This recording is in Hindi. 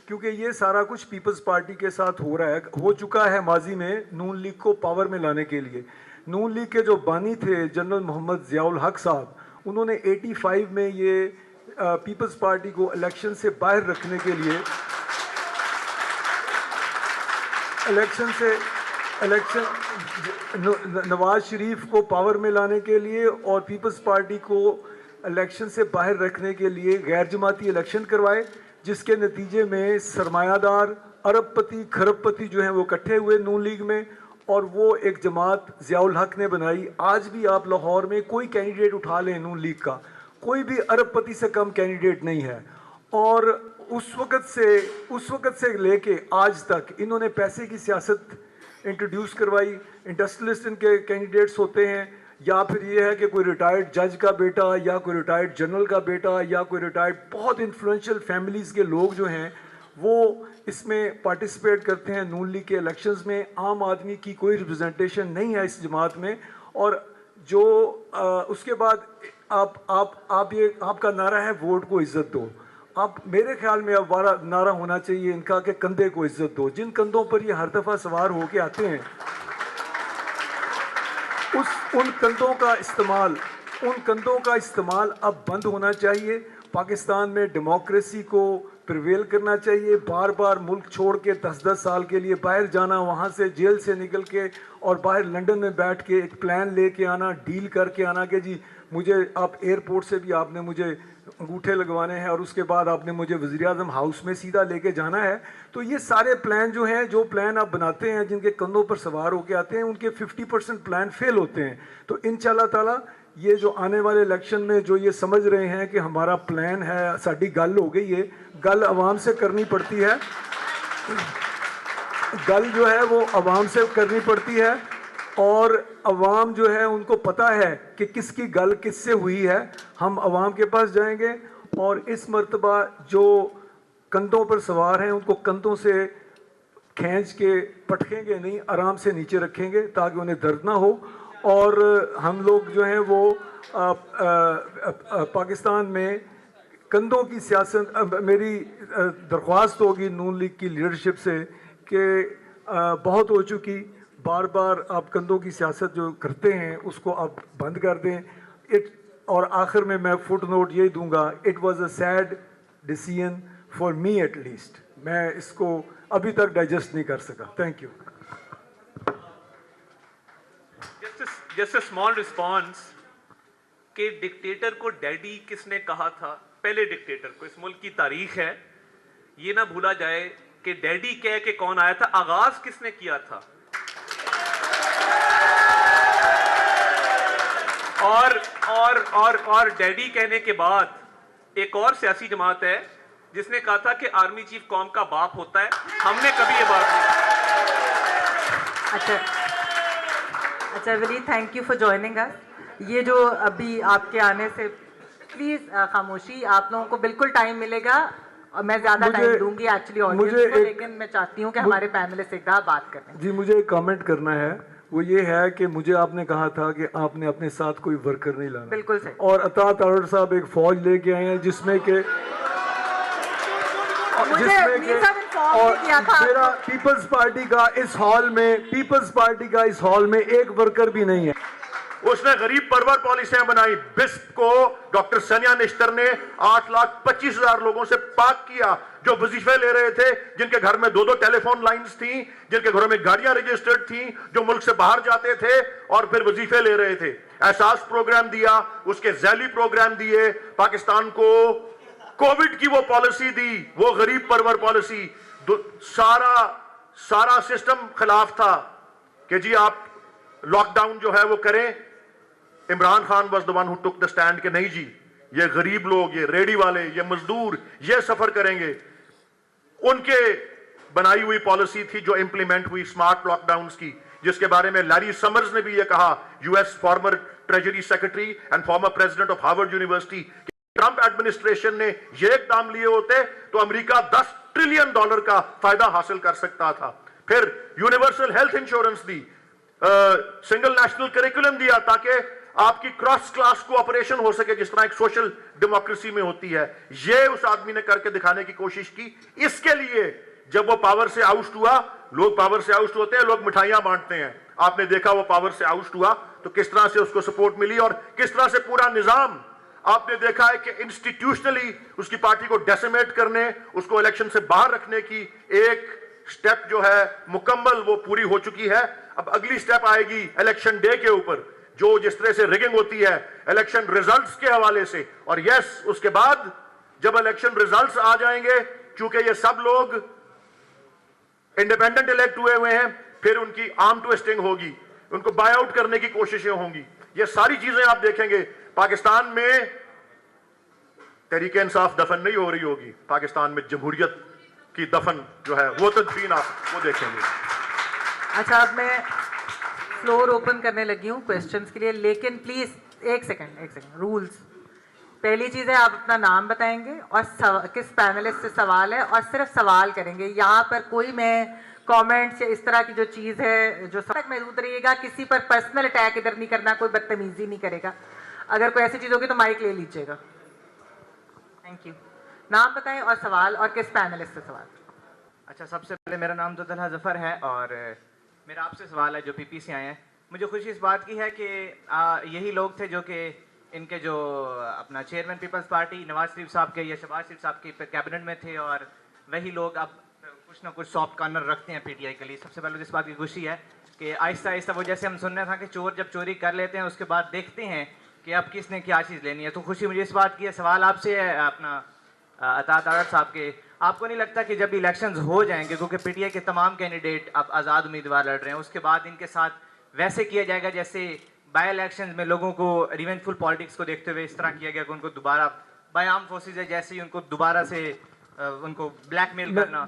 क्योंकि ये सारा कुछ पीपल्स पार्टी के साथ हो रहा है, हो चुका है माजी में नून लीग को पावर में लाने के लिए। नून लीग के जो बानी थे जनरल मोहम्मद ज़ियाउल हक साहब, उन्होंने 85 में ये पीपल्स पार्टी को इलेक्शन से बाहर रखने के लिए नवाज शरीफ को पावर में लाने के लिए और पीपल्स पार्टी को इलेक्शन से बाहर रखने के लिए गैर जमाती इलेक्शन करवाए, जिसके नतीजे में सरमायादार अरबपति खरबपति जो हैं वो इकट्ठे हुए नून लीग में, और वो एक जमात ज़ियाउल हक ने बनाई। आज भी आप लाहौर में कोई कैंडिडेट उठा लें नून लीग का, कोई भी अरबपति से कम कैंडिडेट नहीं है। और उस वक़्त से लेके आज तक इन्होंने पैसे की सियासत इंट्रोड्यूस करवाई। इंडस्ट्रियलिस्ट इनके कैंडिडेट्स होते हैं, या फिर ये है कि कोई रिटायर्ड जज का बेटा या कोई रिटायर्ड जनरल का बेटा या कोई रिटायर्ड बहुत इन्फ्लुएंशियल फैमिलीज़ के लोग जो हैं वो इसमें पार्टिसिपेट करते हैं नून लीग के इलेक्शंस में। आम आदमी की कोई रिप्रेजेंटेशन नहीं है इस जमात में। और जो उसके बाद आपका नारा है वोट को इज्जत दो। आप मेरे ख्याल में अब नारा होना चाहिए इनका कि कंधे को इज्जत दो। जिन कंधों पर ये हर दफ़ा सवार होके आते हैं उन कंधों का इस्तेमाल अब बंद होना चाहिए। पाकिस्तान में डेमोक्रेसी को प्रिवेल करना चाहिए। बार बार मुल्क छोड़ के 10-10 साल के लिए बाहर जाना, वहाँ से जेल से निकल के और बाहर लंदन में बैठ के एक प्लान लेके आना, डील करके आना कि जी मुझे आप एयरपोर्ट से भी आपने मुझे अंगूठे लगवाने हैं और उसके बाद आपने मुझे वज़ीर-ए-आज़म हाउस में सीधा लेके जाना है। तो ये सारे प्लान जो हैं, जो प्लान आप बनाते हैं, जिनके कंधों पर सवार होके आते हैं, उनके 50% प्लान फेल होते हैं। तो इंशाअल्लाह ताला ये जो आने वाले इलेक्शन में जो ये समझ रहे हैं कि हमारा प्लान है, साड़ी गल हो गई है, गल आवाम से करनी पड़ती है। गल जो है वो आवाम से करनी पड़ती है और अवाम जो है उनको पता है कि किसकी गल किससे हुई है। हम अवाम के पास जाएंगे और इस मर्तबा जो कंधों पर सवार हैं उनको कंधों से खींच के पटकेंगे नहीं, आराम से नीचे रखेंगे ताकि उन्हें दर्द ना हो। और हम लोग जो हैं वो पाकिस्तान में कंधों की सियासत, मेरी दरख्वास्त होगी नून लीग की लीडरशिप से कि बहुत हो चुकी, बार बार आप कंधों की सियासत जो करते हैं उसको आप बंद कर दें। और आखिर में मैं फुट नोट यही दूंगा, it was a sad decision for me at least. मैं इसको अभी तक डाइजेस्ट नहीं कर सका। Thank you. Just a small response कि डिक्टेटर को डैडी किसने कहा था, पहले डिक्टेटर को, इस मुल्क की तारीख है, ये ना भूला जाए कि डैडी कह के कौन आया था, आगाज किसने किया था। और डैडी कहने के बाद एक और सियासी जमात है जिसने कहा था कि आर्मी चीफ कौम का बाप होता है। हमने कभी ये बात नहीं। अच्छा Wali, thank you for joining us. ये जो अभी आपके आने से प्लीज खामोशी, आप लोगों को बिल्कुल टाइम मिलेगा और मैं ज्यादा टाइम दूंगी एक्चुअली ऑडियंस को, लेकिन मैं चाहती हूँ कि हमारे पैनलिस्ट एक बात करें। जी मुझे एक कमेंट करना है, वो ये है कि मुझे आपने कहा था कि आपने अपने साथ कोई वर्कर नहीं लाना। बिल्कुल सही। और अता तारड़ साहब एक फौज लेके आए हैं जिसमें के मेरा पीपल्स पार्टी का इस हॉल में एक वर्कर भी नहीं है। उसने गरीब परवर पॉलिसियां बनाई। बिस्प को डॉक्टर सनिया निश्तर ने 8,25,000 लोगों से पाक किया जो वजीफे ले रहे थे, जिनके घर में 2-2 टेलीफोन लाइंस थी, जिनके घरों में गाड़ियां रजिस्टर्ड थी, जो मुल्क से बाहर जाते थे और फिर वजीफे ले रहे थे। एहसास प्रोग्राम दिया, उसके जैली प्रोग्राम दिए, पाकिस्तान को कोविड की वो पॉलिसी दी, वो गरीब परवर पॉलिसी। सारा सिस्टम खिलाफ था कि जी आप लॉकडाउन जो है वो करें। Imran Khan was the one who took the stand कि नहीं जी, ये गरीब लोग, ये रेडी वाले, ये मजदूर, ये सफर करेंगे। उनके बनाई हुई पॉलिसी थी जो इंप्लीमेंट हुई स्मार्ट लॉकडाउन की, जिसके बारे में लैरी समर्स ने भी ये कहा, US farmer treasury secretary and former president of Harvard university. Trump administration ने ये इकदाम लिए होते तो अमेरिका $10 ट्रिलियन का फायदा हासिल कर सकता था। फिर यूनिवर्सल हेल्थ इंश्योरेंस दी, सिंगल नेशनल करिकुलम दिया ताकि आपकी क्रॉस क्लास कोऑपरेशन हो सके, जिस तरह एक सोशल डेमोक्रेसी में होती है, ये उस आदमी ने करके दिखाने की कोशिश की। इसके लिए जब वो पावर से आउट हुआ, लोग पावर से आउट होते हैं, लोग मिठाइयां बांटते हैं। आपने देखा वो पावर से आउट हुआ तो किस तरह से उसको सपोर्ट मिली और किस तरह से पूरा निजाम आपने देखा है कि इंस्टीट्यूशनली उसकी पार्टी को डेसिमेट करने, उसको इलेक्शन से बाहर रखने की एक स्टेप जो है मुकम्मल वो पूरी हो चुकी है। अब अगली स्टेप आएगी इलेक्शन डे के ऊपर, जो जिस तरह से रिगिंग होती है इलेक्शन रिजल्ट्स के हवाले से। और यस, उसके बाद जब इलेक्शन रिजल्ट्स आ जाएंगे, क्योंकि ये सब लोग इंडिपेंडेंट इलेक्ट हुए हैं, फिर उनकी आर्म ट्विस्टिंग होगी, उनको बाय आउट करने की कोशिशें होंगी। ये सारी चीजें आप देखेंगे। पाकिस्तान में तहरीके इंसाफ दफन नहीं हो रही होगी, पाकिस्तान में जमहूरियत की दफन जो है वो तदफीन आप वो देखेंगे। अच्छा, अब मैं फ्लोर ओपन करने लगी हूँ क्वेश्चंस के लिए, लेकिन प्लीज एक सेकंड रूल्स। पहली चीज़ है, आप अपना नाम बताएंगे और किस पैनलिस्ट से सवाल है, और सिर्फ सवाल करेंगे। यहाँ पर कोई मैं कमेंट्स या इस तरह की जो चीज़ है जो तक महदूद रहिएगा, किसी पर पर्सनल अटैक इधर नहीं करना, कोई बदतमीजी नहीं करेगा। अगर कोई ऐसी चीज़ होगी तो माइक ले लीजिएगा। Thank you. नाम बताएं और सवाल, और किस पैनलिस्ट से सवाल। अच्छा, सबसे पहले मेरा नाम तो तलहा जफ़र है और मेरा आपसे सवाल है जो पीपी से आए हैं। मुझे खुशी इस बात की है कि यही लोग थे जो कि इनके जो अपना chairman peoples party Nawaz Sharif साहब के या शहबाज शरीफ साहब के कैबिनेट में थे, और वही लोग अब कुछ ना कुछ सॉफ्ट कॉर्नर रखते हैं पीटीआई के लिए। सबसे पहले इस बात की खुशी है कि आहिस्ता आहिस्ता वो, जैसे हम सुन रहे था कि चोर जब चोरी कर लेते हैं उसके बाद देखते हैं कि अब किसने क्या चीज़ लेनी है, तो खुशी मुझे इस बात की है। सवाल आपसे है अपना अतात आरड़ साहब के, आपको नहीं लगता कि जब इलेक्शंस हो जाएंगे, क्योंकि पीटीआई के तमाम कैंडिडेट अब आज़ाद उम्मीदवार लड़ रहे हैं, उसके बाद इनके साथ वैसे किया जाएगा जैसे बाई इलेक्शंस में लोगों को रिवेंजफुल पॉलिटिक्स को देखते हुए इस तरह किया गया कि उनको दोबारा बाय आर्म फोर्सेज है जैसे ही उनको दोबारा से उनको ब्लैकमेल करना,